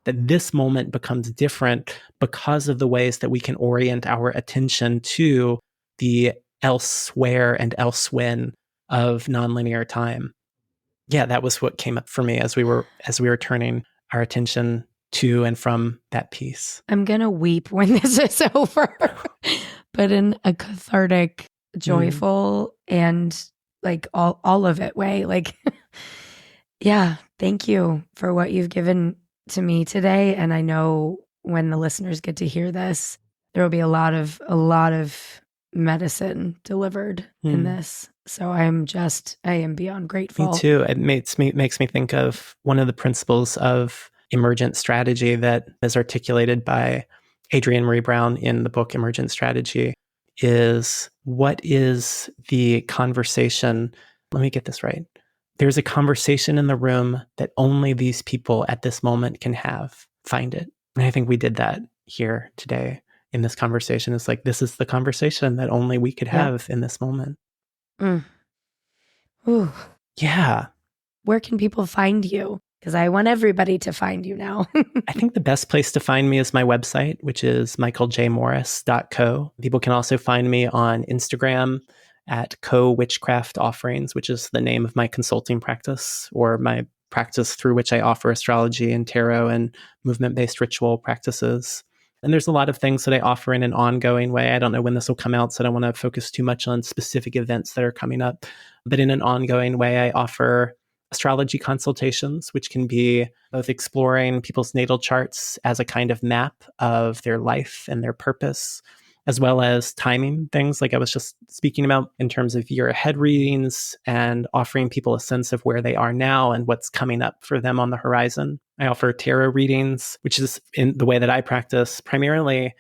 that this moment becomes different because of the ways that we can orient our attention to the elsewhere and elsewhen of nonlinear time. Yeah, that was what came up for me as we were turning our attention to and from that piece. I'm going to weep when this is over, but in a cathartic, joyful, and like all of it way. Like, yeah, thank you for what you've given to me today. And I know when the listeners get to hear this, there will be a lot of medicine delivered in this. So I am beyond grateful. Me too. It makes me think of one of the principles of emergent strategy that is articulated by Adrienne Marie Brown in the book Emergent Strategy is, what is the conversation? Let me get this right. There's a conversation in the room that only these people at this moment can have. Find it. And I think we did that here today in this conversation. It's like, this is the conversation that only we could have in this moment. Ooh. Yeah. Where can people find you? Because I want everybody to find you now. I think the best place to find me is my website, which is michaeljmorris.co. People can also find me on Instagram at co-witchcraft offerings, which is the name of my consulting practice, or my practice through which I offer astrology and tarot and movement-based ritual practices. And there's a lot of things that I offer in an ongoing way. I don't know when this will come out, so I don't want to focus too much on specific events that are coming up. But in an ongoing way, I offer astrology consultations, which can be both exploring people's natal charts as a kind of map of their life and their purpose, as well as timing things like I was just speaking about in terms of year ahead readings and offering people a sense of where they are now and what's coming up for them on the horizon. I offer tarot readings, which is, in the way that I practice, primarily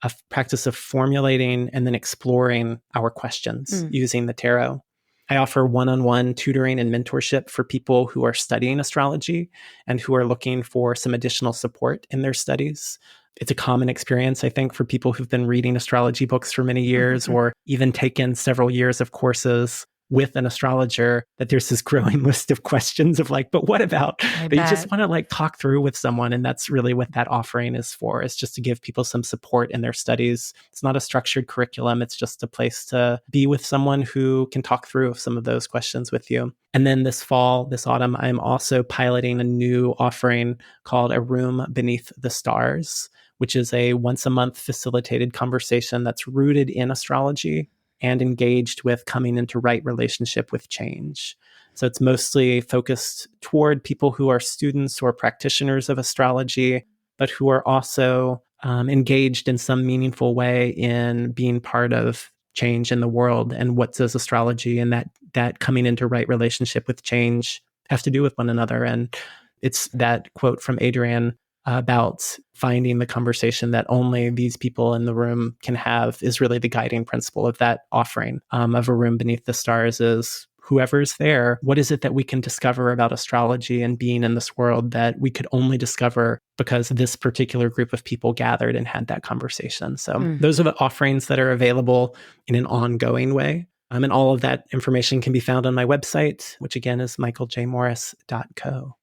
a practice of formulating and then exploring our questions using the tarot. I offer one-on-one tutoring and mentorship for people who are studying astrology and who are looking for some additional support in their studies. It's a common experience, I think, for people who've been reading astrology books for many years or even taken several years of courses with an astrologer, that there's this growing list of questions of like, but what about? But you just want to like talk through with someone. And that's really what that offering is for. It's just to give people some support in their studies. It's not a structured curriculum. It's just a place to be with someone who can talk through some of those questions with you. And then this autumn, I'm also piloting a new offering called A Room Beneath the Stars, which is a once a month facilitated conversation that's rooted in astrology and engaged with coming into right relationship with change. So it's mostly focused toward people who are students or practitioners of astrology, but who are also engaged in some meaningful way in being part of change in the world. And what does astrology and that coming into right relationship with change have to do with one another? And it's that quote from Adrienne about finding the conversation that only these people in the room can have is really the guiding principle of that offering of A Room Beneath the Stars. Is whoever's there, what is it that we can discover about astrology and being in this world that we could only discover because this particular group of people gathered and had that conversation? So those are the offerings that are available in an ongoing way. And all of that information can be found on my website, which again is michaeljmorris.co.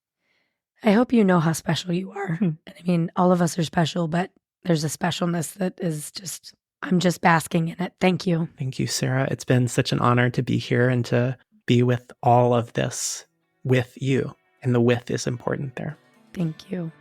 I hope you know how special you are. I mean, all of us are special, but there's a specialness that is just, I'm just basking in it. Thank you. Thank you, Sarah. It's been such an honor to be here and to be with all of this with you. And the with is important there. Thank you.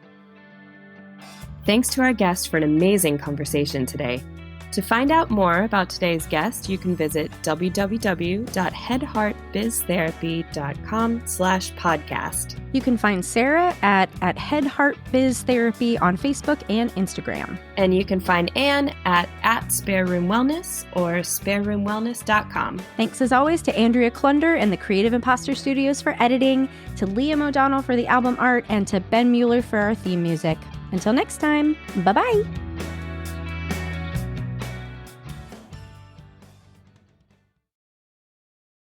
Thanks to our guest for an amazing conversation today. To find out more about today's guest, you can visit www.headheartbiztherapy.com/podcast. You can find Sarah at Head Heart Biz Therapy on Facebook and Instagram. And you can find Anne at Spare Room Wellness or spareroomwellness.com. Thanks as always to Andrea Klunder and the Creative Imposter Studios for editing, to Liam O'Donnell for the album art, and to Ben Mueller for our theme music. Until next time, bye-bye.